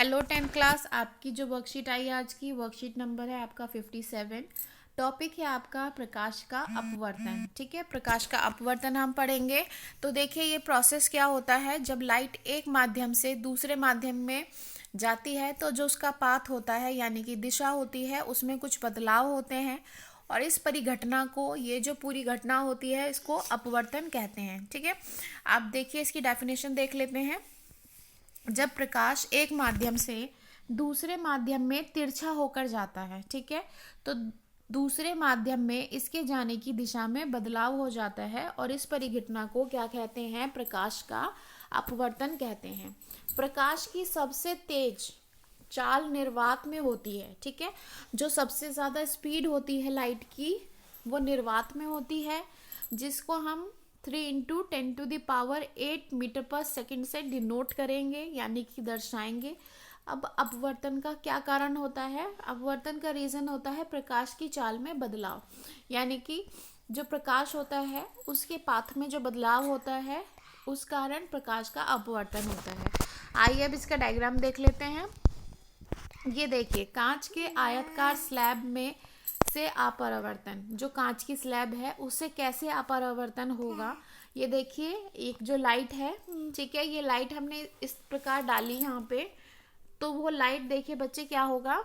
Hello 10th class. आपकी जो worksheet आई है आज की वर्कशीट नंबर है आपका 57। टॉपिक है आपका प्रकाश का अपवर्तन। ठीक है, प्रकाश का अपवर्तन हम पढ़ेंगे। तो देखिए ये प्रोसेस क्या होता है, जब लाइट एक माध्यम से दूसरे माध्यम में जाती है तो जो उसका पाथ होता है यानी कि दिशा होती है उसमें कुछ बदलाव होते हैं और इस परिघटना को, ये जो पूरी घटना होती है इसको अपवर्तन कहते हैं। ठीक है, आप देखिए इसकी डेफिनेशन देख लेते हैं। जब प्रकाश एक माध्यम से दूसरे माध्यम में तिरछा होकर जाता है, ठीक है, तो दूसरे माध्यम में इसके जाने की दिशा में बदलाव हो जाता है और इस परिघटना को क्या कहते हैं, प्रकाश का अपवर्तन कहते हैं। प्रकाश की सबसे तेज चाल निर्वात में होती है। ठीक है, जो सबसे ज़्यादा स्पीड होती है लाइट की वो निर्वात में होती है, जिसको हम 3 × 10⁸ मीटर पर सेकंड से डिनोट करेंगे यानी कि दर्शाएंगे। अब अपवर्तन का क्या कारण होता है, अपवर्तन का रीज़न होता है प्रकाश की चाल में बदलाव, यानी कि जो प्रकाश होता है उसके पाथ में जो बदलाव होता है उस कारण प्रकाश का अपवर्तन होता है। आइए अब इसका डायग्राम देख लेते हैं। ये देखिए, कांच के आयताकार स्लैब में से अपरावर्तन, जो कांच की स्लैब है उससे कैसे अपरावर्तन होगा। ये देखिए एक जो लाइट है, ठीक है, ये लाइट हमने इस प्रकार डाली यहाँ पे, तो वो लाइट देखिए बच्चे क्या होगा,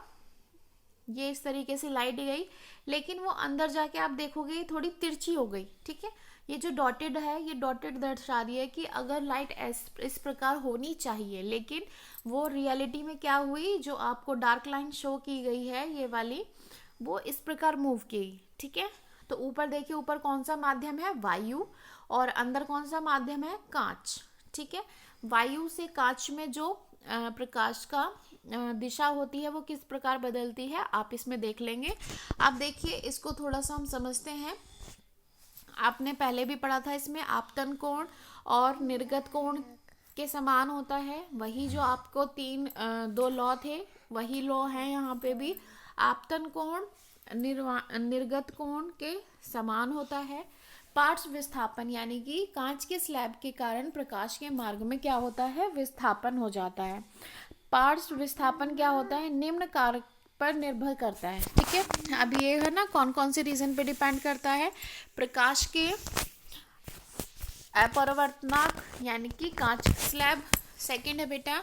ये इस तरीके से लाइट गई, लेकिन वो अंदर जाके आप देखोगे ये थोड़ी तिरछी हो गई। ठीक है, ये जो डॉटेड है ये डॉटेड दर्शा रही है कि अगर लाइट इस प्रकार होनी चाहिए, लेकिन वो रियलिटी में क्या हुई, जो आपको डार्क लाइन शो की गई है ये वाली, वो इस प्रकार मूव की। ठीक है, तो ऊपर देखिए, ऊपर कौन सा माध्यम है, वायु, और अंदर कौन सा माध्यम है, कांच। ठीक है, वायु से कांच में जो प्रकाश का दिशा होती है वो किस प्रकार बदलती है आप इसमें देख लेंगे। आप देखिए इसको थोड़ा सा हम समझते हैं। आपने पहले भी पढ़ा था, इसमें आपतन कोण और निर्गत कोण के समान होता है। वही जो आपको दो लॉ थे वही लॉ है यहाँ पे भी। आपतन कोण निर्गत कोण के समान होता है। पार्श्व विस्थापन यानी कि कांच के स्लैब के कारण प्रकाश के मार्ग में क्या होता है, विस्थापन हो जाता है। पार्श्व विस्थापन क्या होता है, निम्न कारक पर निर्भर करता है। ठीक है, अब ये है ना कौन कौन से रीजन पे डिपेंड करता है, प्रकाश के अपवर्तनांक यानी कि कांच स्लैब, सेकंड है बेटा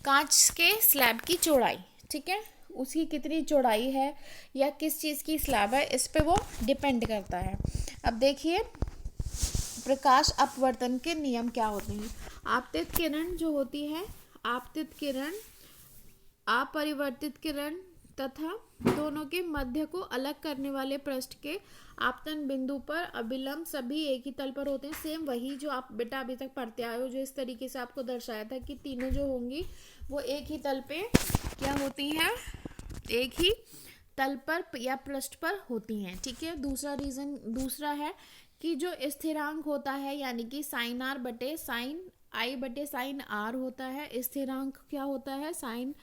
कांच के स्लैब की चौड़ाई। ठीक है, उसकी कितनी चौड़ाई है या किस चीज़ की स्लैब है इस पे वो डिपेंड करता है। अब देखिए प्रकाश अपवर्तन के नियम क्या होते हैं। आपतित किरण जो होती है, आपतित किरण, अपरिवर्तित किरण तथा दोनों के मध्य को अलग करने वाले पृष्ठ के आपतन बिंदु पर अभिलंब सभी एक ही तल पर होते हैं। सेम वही जो आप बेटा अभी तक पढ़ते आए हो, जो इस तरीके से आपको दर्शाया था कि तीनों जो होंगी वो एक ही तल पे क्या होती हैं, एक ही तल पर या पृष्ठ पर होती हैं। ठीक है, दूसरा है कि जो स्थिरांक होता है यानी कि साइन आर बटे साइन आई बटे साइन आर होता है। स्थिरांक क्या होता है, साइन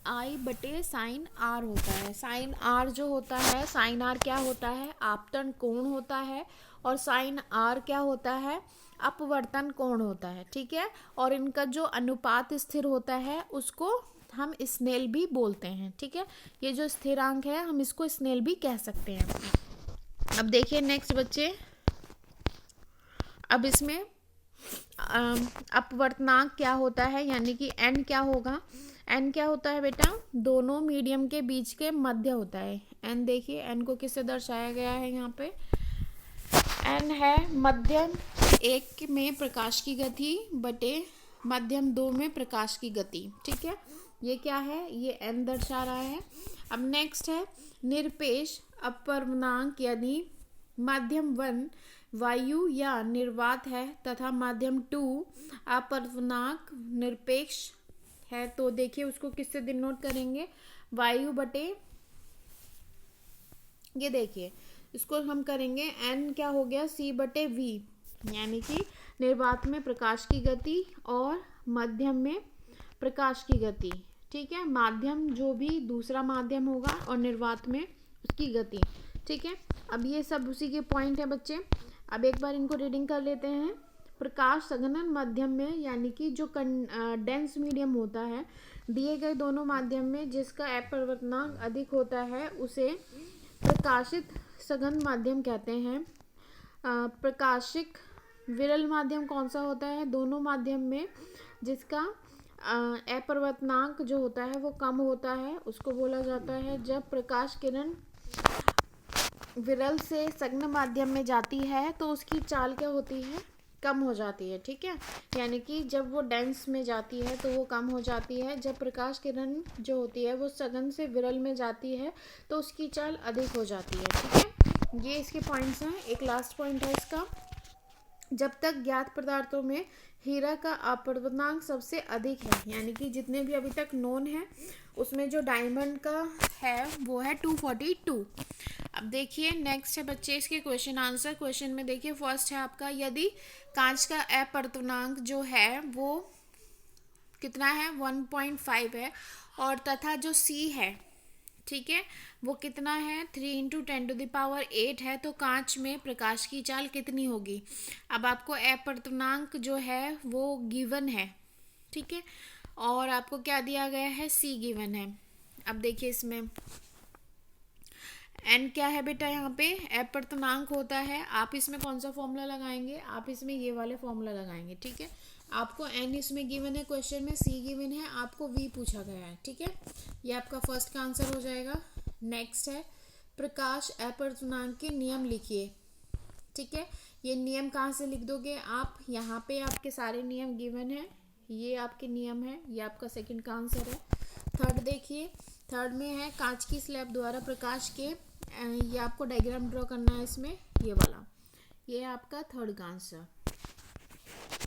आई बटे साइन आर होता है। साइन आर जो होता है, साइन आर क्या होता है, आपतन कोण होता है, और साइन आर क्या होता है, अपवर्तन कोण होता है। ठीक है, और इनका जो अनुपात स्थिर होता है उसको हम स्नेल भी बोलते हैं। ठीक है, ये जो स्थिरांक है हम इसको स्नेल भी कह सकते हैं। अब देखिए नेक्स्ट बच्चे, अब इसमें अपवर्तनांक क्या होता है यानी कि एन क्या होगा, एन क्या होता है बेटा, दोनों मीडियम के बीच के मध्य होता है। एन देखिए, एन को किससे दर्शाया गया है यहाँ पे, एन है मध्यम 1 में प्रकाश की गति बटे मध्यम 2 में प्रकाश की गति। ठीक है, ये क्या है, ये एन दर्शा रहा है। अब नेक्स्ट है निरपेक्ष अपवर्तनांक, यानी माध्यम 1 वायु या निर्वात है तथा माध्यम 2 अपवर्तनांक निरपेक्ष है। तो देखिए उसको किससे डिनोट करेंगे, वायु बटे, ये देखिए इसको हम करेंगे एन क्या हो गया, सी बटे वी, यानी कि निर्वात में प्रकाश की गति और मध्यम में प्रकाश की गति। ठीक है, माध्यम जो भी दूसरा माध्यम होगा और निर्वात में उसकी गति। ठीक है, अब ये सब उसी के पॉइंट है बच्चे। अब एक बार इनको रीडिंग कर लेते हैं। प्रकाश संघनन माध्यम में यानी कि जो डेंस मीडियम होता है दिए गए दोनों माध्यम में जिसका अपवर्तनांक अधिक होता है उसे प्रकाशित सघन माध्यम कहते हैं। प्रकाशिक विरल माध्यम कौन सा होता है? दोनों माध्यम में जिसका अपवर्तनांक जो होता है वो कम होता है उसको बोला जाता है। जब प्रकाश किरण विरल से सघन माध्यम में जाती है तो उसकी चाल क्या होती है? कम हो जाती है। ठीक है, यानी कि जब वो डेंस में जाती है तो वो कम हो जाती है। जब प्रकाश किरण जो होती है वो सघन से विरल में जाती है तो उसकी चाल अधिक हो जाती है। ठीक है, ये इसके पॉइंट्स हैं। एक लास्ट पॉइंट है इसका, जब तक ज्ञात पदार्थों में हीरा का अपवर्तनांक सबसे अधिक है, यानी कि जितने भी अभी तक नोन है उसमें जो डायमंड का है वो है 242। अब देखिए नेक्स्ट है बच्चे इसके क्वेश्चन आंसर। क्वेश्चन में देखिए फर्स्ट है आपका, यदि कांच का अपवर्तनांक जो है वो कितना है? 1.5 है और तथा जो C है, ठीक है, वो कितना है? 3 × 10⁸ है, तो कांच में प्रकाश की चाल कितनी होगी? अब आपको अपवर्तनांक जो है वो गिवन है, ठीक है, और आपको क्या दिया गया है? C गिवन है। अब देखिए इसमें n क्या है बेटा? यहाँ पे अपवर्तनांक होता है। आप इसमें कौन सा फॉर्मूला लगाएंगे? आप इसमें ये वाले फॉर्मूला लगाएंगे। ठीक है, आपको n इसमें गिवन है, क्वेश्चन में C गिवन है, आपको V पूछा गया है। ठीक है, ये आपका फर्स्ट का आंसर हो जाएगा। नेक्स्ट है प्रकाश अपवर्तनांक के नियम लिखिए। ठीक है, ये नियम कहाँ से लिख दोगे आप? यहाँ पे आपके सारे नियम गिवन है, ये आपके नियम है, ये आपका सेकंड का आंसर है। थर्ड देखिए, थर्ड में है कांच की स्लैब द्वारा प्रकाश के, ये आपको डायग्राम ड्रॉ करना है इसमें, ये वाला, ये आपका थर्ड का आंसर।